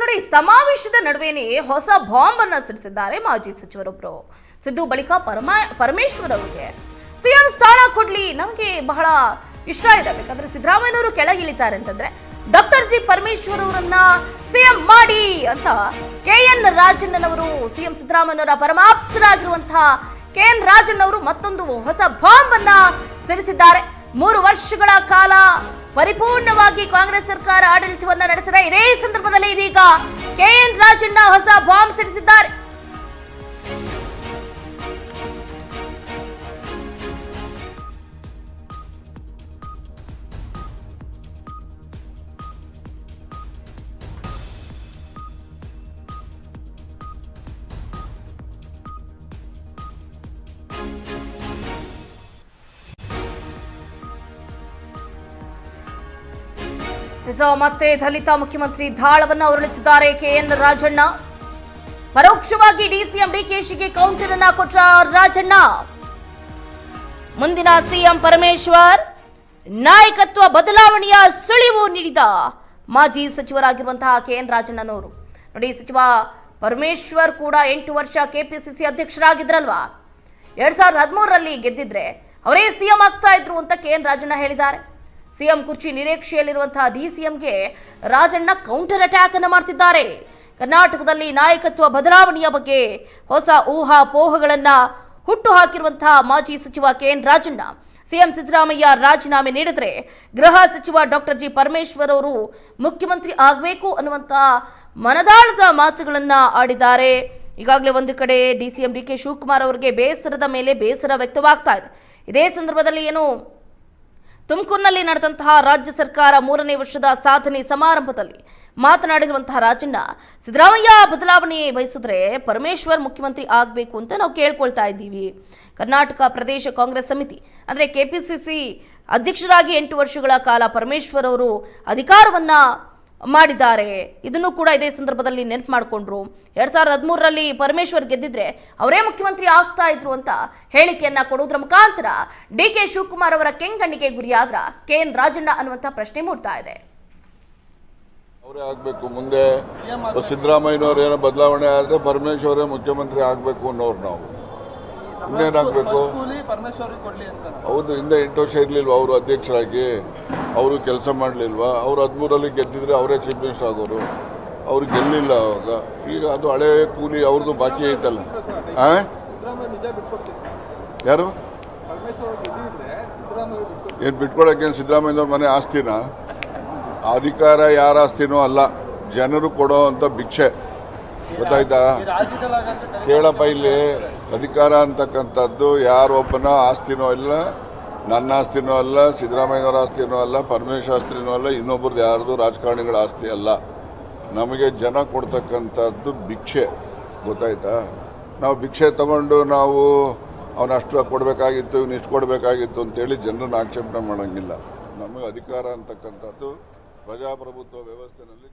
ನೋಡಿ, ಸಮಾವೇಶದ ನಡುವೆನೇ ಹೊಸ ಬಾಂಬ್ ಅನ್ನ ಸಿಡಿಸಿದ್ದಾರೆ ಮಾಜಿ ಸಚಿವರೊಬ್ಬರು. ಸಿದ್ದು ಬಳಿಕ ಪರಮೇಶ್ವರ್ ಅವರಿಗೆ ಸಿಎಂ ಸ್ಥಾನ ಕೊಡ್ಲಿ, ನಮಗೆ ಬಹಳ ಇಷ್ಟ ಇದೆ, ಬೇಕಂದ್ರೆ ಸಿದ್ದರಾಮಯ್ಯನವರು ಕೆಳಗಿಳಿತಾರೆ ಅಂತಂದ್ರೆ ಡಾಕ್ಟರ್ ಜಿ ಪರಮೇಶ್ವರ್ ಅವರನ್ನ ಸಿಎಂ ಮಾಡಿ ಅಂತ KN ರಾಜಣ್ಣನವರು, ಸಿಎಂ ಸಿದ್ದರಾಮಯ್ಯನವರ ಪರಮಾಪ್ತರಾಗಿರುವಂತಹ KN ರಾಜಣ್ಣವರು ಮತ್ತೊಂದು ಹೊಸ ಬಾಂಬ್ ಅನ್ನ ಸಿಡಿಸಿದ್ದಾರೆ. 3 ವರ್ಷಗಳ ಕಾಲ ಪರಿಪೂರ್ಣವಾಗಿ ಕಾಂಗ್ರೆಸ್ ಸರ್ಕಾರ ಆಡಳಿತವನ್ನ ನಡೆಸಿದೆ. ಇದೇ ಸಂದರ್ಭದಲ್ಲಿ ಇದೀಗ KN ರಾಜಣ್ಣ ಹೊಸ ಬಾಂಬ್ ಸಿಡಿಸಿದ್ದಾರೆ. ಮತ್ತೆ ದಲಿತ ಮುಖ್ಯಮಂತ್ರಿ ದಾಳವನ್ನ ಉರುಳಿಸಿದ್ದಾರೆ KN ರಾಜಣ್ಣ. ಪರೋಕ್ಷವಾಗಿ DCM DKಶಿಗೆ ಕೌಂಟರ್ ಅನ್ನ ಕೊಟ್ಟ ರಾಜಣ್ಣ. ಮುಂದಿನ ಸಿಎಂ ಪರಮೇಶ್ವರ್, ನಾಯಕತ್ವ ಬದಲಾವಣೆಯ ಸುಳಿವು ನೀಡಿದ ಮಾಜಿ ಸಚಿವರಾಗಿರುವಂತಹ KN ರಾಜಣ್ಣನವರು. ನೋಡಿ, ಸಚಿವ ಪರಮೇಶ್ವರ್ ಕೂಡ 8 ವರ್ಷ KPCC ಅಧ್ಯಕ್ಷರಾಗಿದ್ರಲ್ವಾ, 2013ರಲ್ಲಿ ಗೆದ್ದಿದ್ರೆ ಅವರೇ ಸಿಎಂ ಆಗ್ತಾ ಇದ್ರು ಅಂತ KN ರಾಜಣ್ಣ ಹೇಳಿದ್ದಾರೆ. ಸಿಎಂ ಕುರ್ಚಿ ನಿರೀಕ್ಷೆಯಲ್ಲಿರುವಂತಹ DCMಗೆ ರಾಜಣ್ಣ ಕೌಂಟರ್ ಅಟ್ಯಾಕ್ ಅನ್ನು ಮಾಡ್ತಿದ್ದಾರೆ. ಕರ್ನಾಟಕದಲ್ಲಿ ನಾಯಕತ್ವ ಬದಲಾವಣೆಯ ಬಗ್ಗೆ ಹೊಸ ಊಹಾಪೋಹಗಳನ್ನ ಹುಟ್ಟು ಹಾಕಿರುವಂತಹ ಮಾಜಿ ಸಚಿವ KN ರಾಜಣ್ಣ ಸಿಎಂ ಸಿದ್ದರಾಮಯ್ಯ ರಾಜೀನಾಮೆ ನೀಡಿದ್ರೆ ಗೃಹ ಸಚಿವ ಡಾಕ್ಟರ್ ಜಿ ಪರಮೇಶ್ವರ್ ಅವರು ಮುಖ್ಯಮಂತ್ರಿ ಆಗಬೇಕು ಅನ್ನುವಂತಹ ಮನದಾಳದ ಮಾತುಗಳನ್ನ ಆಡಿದ್ದಾರೆ. ಈಗಾಗಲೇ ಒಂದು ಕಡೆ DCM DK ಶಿವಕುಮಾರ್ ಅವರಿಗೆ ಬೇಸರದ ಮೇಲೆ ಬೇಸರ ವ್ಯಕ್ತವಾಗ್ತಾ ಇದೆ. ಇದೇ ಸಂದರ್ಭದಲ್ಲಿ ತುಮಕೂರಿನಲ್ಲಿ ನಡೆದಂತಹ ರಾಜ್ಯ ಸರ್ಕಾರ 3ನೇ ವರ್ಷದ ಸಾಧನೆ ಸಮಾರಂಭದಲ್ಲಿ ಮಾತನಾಡಿರುವಂತಹ ರಾಜಣ್ಣ, ಸಿದ್ದರಾಮಯ್ಯ ಬದಲಾವಣೆ ಬಯಸಿದ್ರೆ ಪರಮೇಶ್ವರ್ ಮುಖ್ಯಮಂತ್ರಿ ಆಗಬೇಕು ಅಂತ ನಾವು ಕೇಳ್ಕೊಳ್ತಾ ಇದ್ದೀವಿ. ಕರ್ನಾಟಕ ಪ್ರದೇಶ ಕಾಂಗ್ರೆಸ್ ಸಮಿತಿ ಅಂದರೆ KPCC ಅಧ್ಯಕ್ಷರಾಗಿ 8 ವರ್ಷಗಳ ಕಾಲ ಪರಮೇಶ್ವರ್ ಅವರು ಅಧಿಕಾರವನ್ನ ಮಾಡಿದ್ದಾರೆ. ಇದನ್ನು ಕೂಡ ಇದೇ ಸಂದರ್ಭದಲ್ಲಿ ನೆನಪು ಮಾಡಿಕೊಂಡ್ರು. 2013ರಲ್ಲಿ ಪರಮೇಶ್ವರ್ ಗೆದ್ದಿದ್ರೆ ಅವರೇ ಮುಖ್ಯಮಂತ್ರಿ ಆಗ್ತಾ ಇದ್ರು ಅಂತ ಹೇಳಿಕೆಯನ್ನ ಕೊಡುವುದರ ಮುಖಾಂತರ DK ಶಿವಕುಮಾರ್ ಅವರ ಕೆಂಗಣ್ಣಿಗೆ ಗುರಿಯಾದ್ರ KN ರಾಜಣ್ಣ ಅನ್ನುವಂತ ಪ್ರಶ್ನೆ ಮೂಡ್ತಾ ಇದೆ. ಅವರೇ ಆಗಬೇಕು, ಮುಂದೆ ಸಿದ್ದರಾಮಯ್ಯನವರು ಏನೋ ಬದಲಾವಣೆ ಆದರೆ ಪರಮೇಶ್ವರೇ ಮುಖ್ಯಮಂತ್ರಿ ಆಗಬೇಕು ಅನ್ನೋರು ನಾವು. ಇನ್ನೇನಾಗಬೇಕು? ಹೌದು, ಹಿಂದೆ 8 ವರ್ಷ ಇರಲಿಲ್ವ ಅವರು ಅಧ್ಯಕ್ಷರಾಗಿ? ಅವರು ಕೆಲಸ ಮಾಡಲಿಲ್ವಾ? ಅವರು 13ರಲ್ಲಿ ಗೆದ್ದಿದ್ರೆ ಅವರೇ ಚೀಫ್ ಮಿನಿಸ್ಟರ್ ಆಗೋರು. ಅವ್ರು ಗೆಲ್ಲಿಲ್ಲ ಅವಾಗ. ಈಗ ಅದು ಹಳೆ ಕೂಲಿ ಅವ್ರದ್ದು ಬಾಕಿ ಐತಲ್ಲ. ಯಾರು ಏನು ಬಿಟ್ಕೊಡೋಕ್ಕೇನು ಸಿದ್ದರಾಮಯ್ಯನವ್ರ ಮನೆ ಆಸ್ತಿನ? ಅಧಿಕಾರ ಯಾರ ಆಸ್ತಿನೂ ಅಲ್ಲ, ಜನರು ಕೊಡೋ ಅಂಥ ಭಿಕ್ಷೆ. ಗೊತ್ತಾಯ್ತಾ? ಕೇಳಪ್ಪ, ಇಲ್ಲಿ ಅಧಿಕಾರ ಅಂತಕ್ಕಂಥದ್ದು ಯಾರೊಬ್ಬನ ಆಸ್ತಿನೂ ಇಲ್ಲ, ನನ್ನ ಆಸ್ತಿನೂ ಅಲ್ಲ, ಸಿದ್ದರಾಮಯ್ಯನವರ ಆಸ್ತಿನೂ ಅಲ್ಲ, ಪರಮೇಶ್ವರ ಆಸ್ತಿನೂ ಅಲ್ಲ, ಇನ್ನೊಬ್ರದ್ದು ಯಾರ್ದು ರಾಜಕಾರಣಿಗಳ ಆಸ್ತಿ ಅಲ್ಲ. ನಮಗೆ ಜನ ಕೊಡ್ತಕ್ಕಂಥದ್ದು ಭಿಕ್ಷೆ. ಗೊತ್ತಾಯ್ತಾ? ನಾವು ಭಿಕ್ಷೆ ತಗೊಂಡು ನಾವು ಅವನಷ್ಟು ಕೊಡಬೇಕಾಗಿತ್ತು, ಇವನಿಷ್ಟು ಕೊಡಬೇಕಾಗಿತ್ತು ಅಂತೇಳಿ ಜನರನ್ನು ಆಕ್ಷೇಪಣೆ ಮಾಡೋಂಗಿಲ್ಲ. ನಮಗೆ ಅಧಿಕಾರ ಅಂತಕ್ಕಂಥದ್ದು ಪ್ರಜಾಪ್ರಭುತ್ವ ವ್ಯವಸ್ಥೆಯಲ್ಲಿ